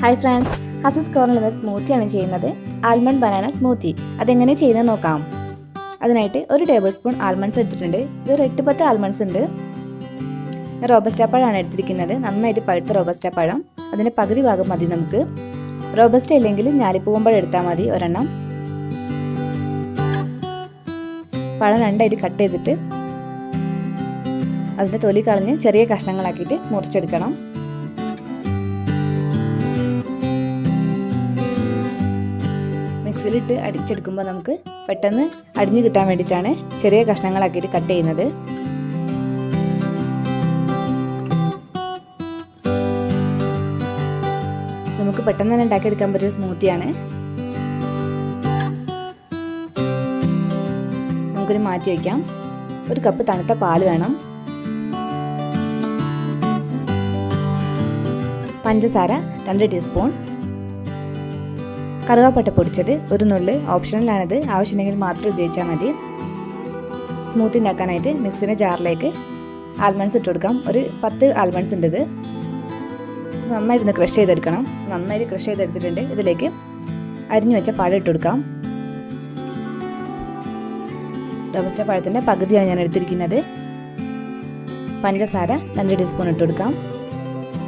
Hi friends, ഹസസ് കോർണറിൽ നിന്ന് സ്മൂത്തിയാണ് ചെയ്യുന്നത്. Almond banana smoothie. അതെങ്ങനെ ചെയ്യുന്നത് നോക്കാം. അതിനായിട്ട് 1 ടേബിൾ സ്പൂൺ ആൽമണ്ട്സ് എടുത്തിട്ടുണ്ട്. ഇത് 8-10 ആൽമണ്ട്സ് ഉണ്ട്. റോബസ്റ്റ പഴമാണ് എടുത്തിരിക്കുന്നത്. നന്നായിട്ട് പഴുത്ത റോബസ്റ്റ പഴം. അതിൻ്റെ പകുതി ഭാഗം മതി നമുക്ക്. റോബസ്റ്റ ഇല്ലെങ്കിൽ ഞാലിപ്പൂവമ്പഴം എടുത്താൽ മതി ഒരെണ്ണം. പഴം രണ്ടായിട്ട് കട്ട് ചെയ്തിട്ട് അതിൻ്റെ തൊലി കളഞ്ഞ് ചെറിയ കഷ്ണങ്ങളാക്കിയിട്ട് മുറിച്ചെടുക്കണം. മിക്സിയിലിട്ട് അടിച്ചെടുക്കുമ്പോൾ നമുക്ക് പെട്ടെന്ന് അടിഞ്ഞു കിട്ടാൻ വേണ്ടിയിട്ടാണ് ചെറിയ കഷ്ണങ്ങളാക്കിയിട്ട് കട്ട് ചെയ്യുന്നത്. നമുക്ക് പെട്ടെന്ന് തന്നെ ഉണ്ടാക്കിയെടുക്കാൻ പറ്റിയ സ്മൂത്തിയാണ്. നമുക്കൊരു മാറ്റി വയ്ക്കാം. 1 കപ്പ് തണുത്ത പാൽ വേണം. പഞ്ചസാര 2 ടീസ്പൂൺ. കറുവാപ്പട്ട പൊടിച്ചത് 1 നുള്ള്. ഓപ്ഷണലാണിത്, ആവശ്യമുണ്ടെങ്കിൽ മാത്രം ഉപയോഗിച്ചാൽ മതി. സ്മൂത്തി ഉണ്ടാക്കാനായിട്ട് മിക്സിൻ്റെ ജാറിലേക്ക് ആൽമണ്ട്സ് ഇട്ട് കൊടുക്കാം. ഒരു 10 ആൽമണ്ട്സ് ഉണ്ട്. ഇത് നന്നായിട്ടൊന്ന് ക്രഷ് ചെയ്തെടുക്കണം. നന്നായിട്ട് ക്രഷ് ചെയ്തെടുത്തിട്ടുണ്ട്. ഇതിലേക്ക് അരിഞ്ഞു വെച്ച പഴം ഇട്ട് കൊടുക്കാം. റോബസ്റ്റ പഴത്തിൻ്റെ പകുതിയാണ് ഞാൻ എടുത്തിരിക്കുന്നത്. പഞ്ചസാര 2 ടീസ്പൂൺ ഇട്ട് കൊടുക്കാം.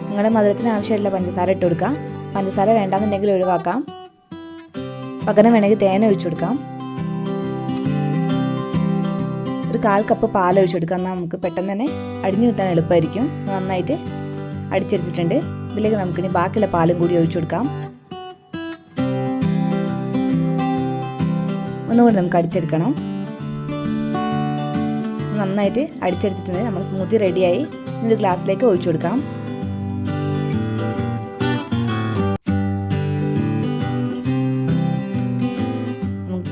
നിങ്ങളുടെ മധുരത്തിന് ആവശ്യമുള്ള പഞ്ചസാര ഇട്ട് കൊടുക്കാം. പഞ്ചസാര വേണ്ടാന്നുണ്ടെങ്കിൽ ഒഴിവാക്കാം. പകരം വേണമെങ്കിൽ തേൻ ഒഴിച്ചു കൊടുക്കാം. ഒരു 1/4 കപ്പ് പാൽ ഒഴിച്ചു കൊടുക്കാം. എന്നാൽ നമുക്ക് പെട്ടെന്ന് തന്നെ അടിഞ്ഞു കിട്ടാൻ എളുപ്പമായിരിക്കും. നന്നായിട്ട് അടിച്ചെടുത്തിട്ടുണ്ട്. ഇതിലേക്ക് നമുക്കിനി ബാക്കിയുള്ള പാലും കൂടി ഒഴിച്ചു കൊടുക്കാം. ഒന്നുകൂടി നമുക്ക് അടിച്ചെടുക്കണം. നന്നായിട്ട് അടിച്ചെടുത്തിട്ടുണ്ട്. നമ്മൾ സ്മൂത്തി റെഡിയായി. ഒരു ഗ്ലാസ്സിലേക്ക് ഒഴിച്ചു കൊടുക്കാം.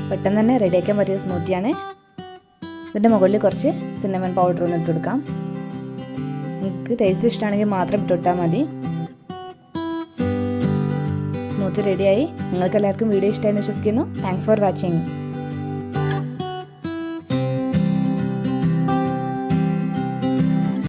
പെട്ടെന്ന് തന്നെ റെഡിയാക്കാൻ പറ്റിയ സ്മൂത്തിയാണ്. ഇതിൻ്റെ മുകളിൽ കുറച്ച് സിന്നമൺ പൗഡർ ഒന്ന് ഇട്ട് കൊടുക്കാം. നിങ്ങൾക്ക് ടേസ്റ്റ് ഇഷ്ടമാണെങ്കിൽ മാത്രം ഇട്ട് കൊടുത്താൽ മതി. സ്മൂത്തി റെഡിയായി. നിങ്ങൾക്ക് എല്ലാവർക്കും വീഡിയോ ഇഷ്ടമായെന്ന് വിശ്വസിക്കുന്നു. Thanks for watching.